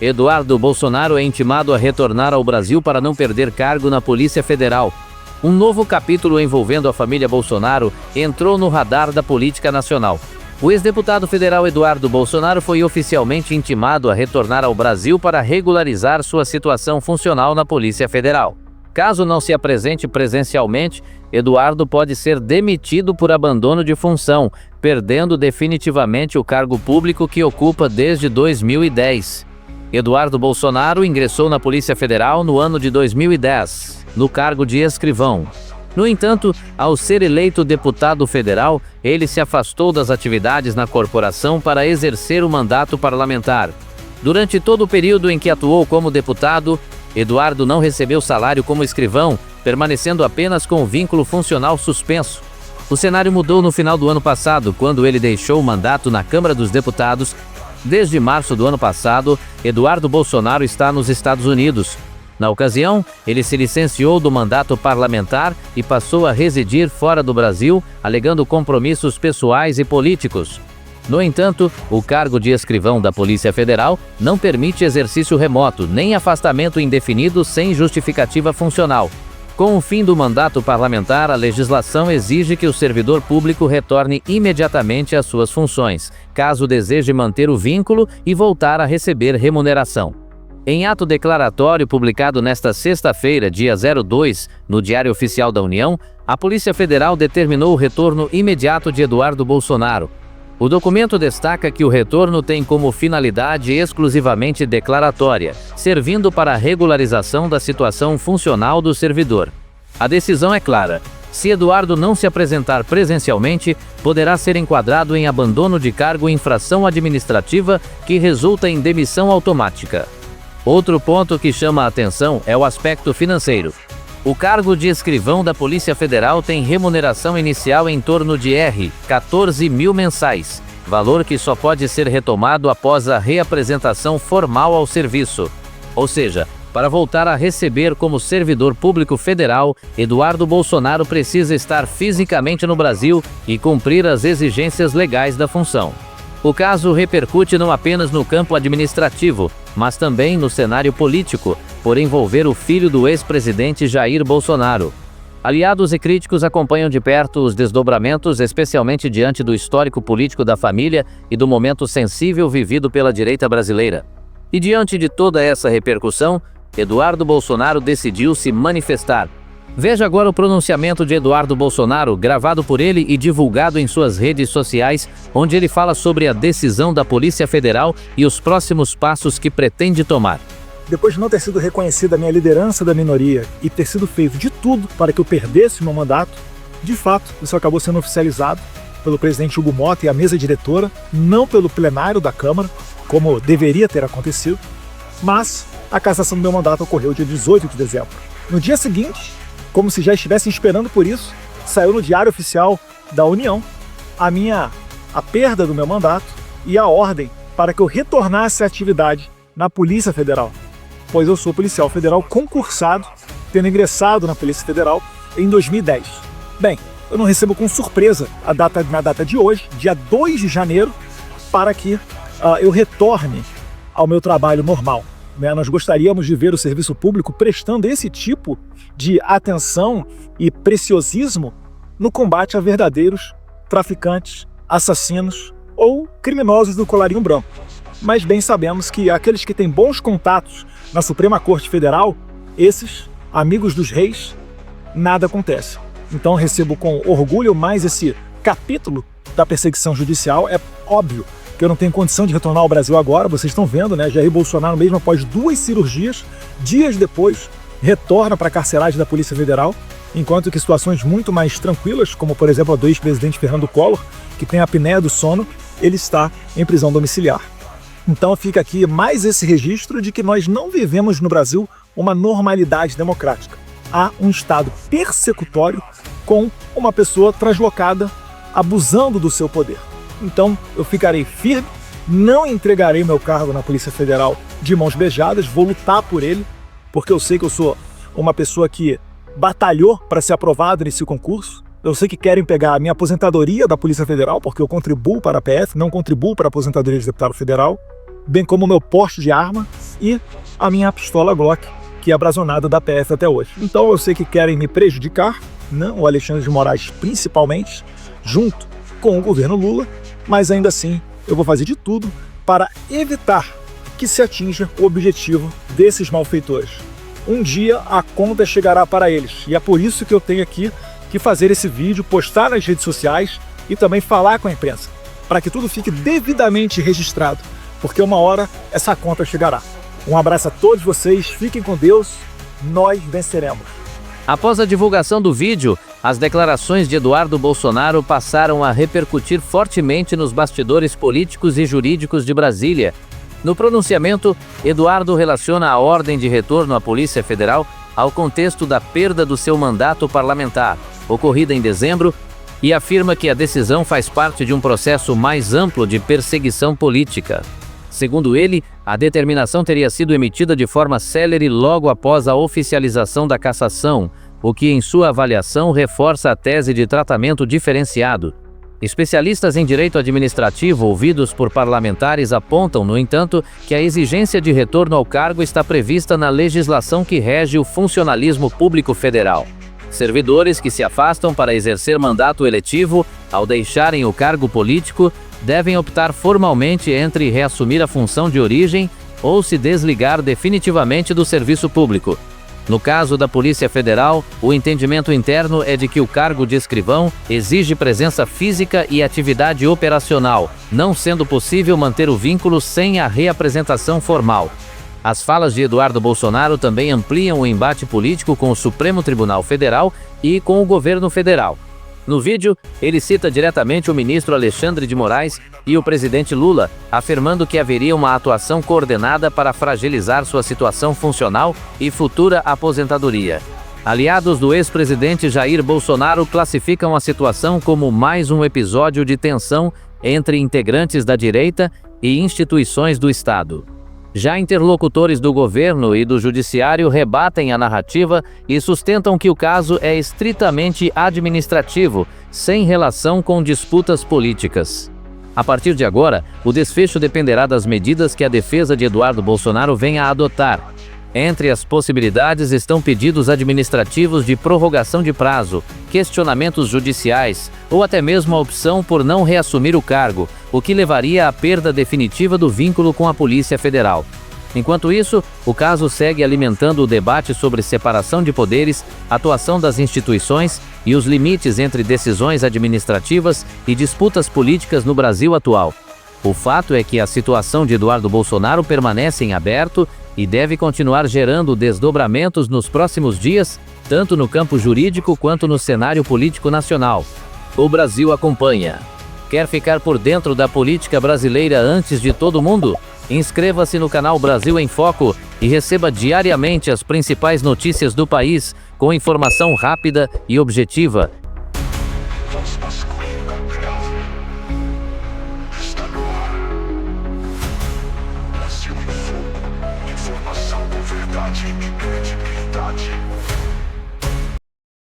Eduardo Bolsonaro é intimado a retornar ao Brasil para não perder cargo na Polícia Federal. Um novo capítulo envolvendo a família Bolsonaro entrou no radar da política nacional. O ex-deputado federal Eduardo Bolsonaro foi oficialmente intimado a retornar ao Brasil para regularizar sua situação funcional na Polícia Federal. Caso não se apresente presencialmente, Eduardo pode ser demitido por abandono de função, perdendo definitivamente o cargo público que ocupa desde 2010. Eduardo Bolsonaro ingressou na Polícia Federal no ano de 2010, no cargo de escrivão. No entanto, ao ser eleito deputado federal, ele se afastou das atividades na corporação para exercer o mandato parlamentar. Durante todo o período em que atuou como deputado, Eduardo não recebeu salário como escrivão, permanecendo apenas com o vínculo funcional suspenso. O cenário mudou no final do ano passado, quando ele deixou o mandato na Câmara dos Deputados. Desde março do ano passado, Eduardo Bolsonaro está nos Estados Unidos. Na ocasião, ele se licenciou do mandato parlamentar e passou a residir fora do Brasil, alegando compromissos pessoais e políticos. No entanto, o cargo de escrivão da Polícia Federal não permite exercício remoto, nem afastamento indefinido sem justificativa funcional. Com o fim do mandato parlamentar, a legislação exige que o servidor público retorne imediatamente às suas funções, caso deseje manter o vínculo e voltar a receber remuneração. Em ato declaratório publicado nesta sexta-feira, dia 02, no Diário Oficial da União, a Polícia Federal determinou o retorno imediato de Eduardo Bolsonaro. O documento destaca que o retorno tem como finalidade exclusivamente declaratória, servindo para a regularização da situação funcional do servidor. A decisão é clara: se Eduardo não se apresentar presencialmente, poderá ser enquadrado em abandono de cargo e infração administrativa que resulta em demissão automática. Outro ponto que chama a atenção é o aspecto financeiro. O cargo de escrivão da Polícia Federal tem remuneração inicial em torno de R$ 14.000 mensais, valor que só pode ser retomado após a reapresentação formal ao serviço. Ou seja, para voltar a receber como servidor público federal, Eduardo Bolsonaro precisa estar fisicamente no Brasil e cumprir as exigências legais da função. O caso repercute não apenas no campo administrativo, mas também no cenário político, por envolver o filho do ex-presidente Jair Bolsonaro. Aliados e críticos acompanham de perto os desdobramentos, especialmente diante do histórico político da família e do momento sensível vivido pela direita brasileira. E diante de toda essa repercussão, Eduardo Bolsonaro decidiu se manifestar. Veja agora o pronunciamento de Eduardo Bolsonaro, gravado por ele e divulgado em suas redes sociais, onde ele fala sobre a decisão da Polícia Federal e os próximos passos que pretende tomar. Depois de não ter sido reconhecida a minha liderança da minoria e ter sido feito de tudo para que eu perdesse meu mandato, de fato, isso acabou sendo oficializado pelo presidente Hugo Motta e a mesa diretora, não pelo plenário da Câmara, como deveria ter acontecido, mas a cassação do meu mandato ocorreu dia 18 de dezembro. No dia seguinte, como se já estivessem esperando por isso, saiu no Diário Oficial da União a perda do meu mandato e a ordem para que eu retornasse à atividade na Polícia Federal, pois eu sou policial federal concursado, tendo ingressado na Polícia Federal em 2010. Bem, eu não recebo com surpresa na data de hoje, dia 2 de janeiro, para que eu retorne ao meu trabalho normal. Nós gostaríamos de ver o serviço público prestando esse tipo de atenção e preciosismo no combate a verdadeiros traficantes, assassinos ou criminosos do colarinho branco. Mas bem sabemos que aqueles que têm bons contatos na Suprema Corte Federal, esses, amigos dos reis, nada acontece. Então recebo com orgulho mais esse capítulo da perseguição judicial. É óbvio que eu não tenho condição de retornar ao Brasil agora, vocês estão vendo, né? Jair Bolsonaro, mesmo após 2 cirurgias, dias depois, retorna para a carceragem da Polícia Federal, enquanto que situações muito mais tranquilas, como por exemplo a do ex-presidente Fernando Collor, que tem a apneia do sono, ele está em prisão domiciliar. Então fica aqui mais esse registro de que nós não vivemos no Brasil uma normalidade democrática. Há um Estado persecutório com uma pessoa translocada, abusando do seu poder. Então eu ficarei firme, não entregarei meu cargo na Polícia Federal de mãos beijadas, vou lutar por ele, porque eu sei que eu sou uma pessoa que batalhou para ser aprovado nesse concurso. Eu sei que querem pegar a minha aposentadoria da Polícia Federal, porque eu contribuo para a PF, não contribuo para a aposentadoria de deputado federal, bem como o meu poste de arma, e a minha pistola Glock, que é abrasonada da PF até hoje. Então eu sei que querem me prejudicar, né? O Alexandre de Moraes principalmente, junto com o governo Lula, mas ainda assim eu vou fazer de tudo para evitar que se atinja o objetivo desses malfeitores. Um dia a conta chegará para eles, e é por isso que eu tenho aqui que fazer esse vídeo, postar nas redes sociais e também falar com a imprensa, para que tudo fique devidamente registrado, porque uma hora essa conta chegará. Um abraço a todos vocês, fiquem com Deus, nós venceremos. Após a divulgação do vídeo, as declarações de Eduardo Bolsonaro passaram a repercutir fortemente nos bastidores políticos e jurídicos de Brasília. No pronunciamento, Eduardo relaciona a ordem de retorno à Polícia Federal ao contexto da perda do seu mandato parlamentar, ocorrida em dezembro, e afirma que a decisão faz parte de um processo mais amplo de perseguição política. Segundo ele, a determinação teria sido emitida de forma célere logo após a oficialização da cassação, o que, em sua avaliação, reforça a tese de tratamento diferenciado. Especialistas em direito administrativo ouvidos por parlamentares apontam, no entanto, que a exigência de retorno ao cargo está prevista na legislação que rege o funcionalismo público federal. Servidores que se afastam para exercer mandato eletivo, ao deixarem o cargo político, devem optar formalmente entre reassumir a função de origem ou se desligar definitivamente do serviço público. No caso da Polícia Federal, o entendimento interno é de que o cargo de escrivão exige presença física e atividade operacional, não sendo possível manter o vínculo sem a reapresentação formal. As falas de Eduardo Bolsonaro também ampliam o embate político com o Supremo Tribunal Federal e com o governo federal. No vídeo, ele cita diretamente o ministro Alexandre de Moraes e o presidente Lula, afirmando que haveria uma atuação coordenada para fragilizar sua situação funcional e futura aposentadoria. Aliados do ex-presidente Jair Bolsonaro classificam a situação como mais um episódio de tensão entre integrantes da direita e instituições do Estado. Já interlocutores do governo e do judiciário rebatem a narrativa e sustentam que o caso é estritamente administrativo, sem relação com disputas políticas. A partir de agora, o desfecho dependerá das medidas que a defesa de Eduardo Bolsonaro venha a adotar. Entre as possibilidades estão pedidos administrativos de prorrogação de prazo, questionamentos judiciais ou até mesmo a opção por não reassumir o cargo, o que levaria à perda definitiva do vínculo com a Polícia Federal. Enquanto isso, o caso segue alimentando o debate sobre separação de poderes, atuação das instituições e os limites entre decisões administrativas e disputas políticas no Brasil atual. O fato é que a situação de Eduardo Bolsonaro permanece em aberto e deve continuar gerando desdobramentos nos próximos dias, tanto no campo jurídico quanto no cenário político nacional. O Brasil acompanha. Quer ficar por dentro da política brasileira antes de todo mundo? Inscreva-se no canal Brasil em Foco e receba diariamente as principais notícias do país, com informação rápida e objetiva. Informação com verdade e credibilidade.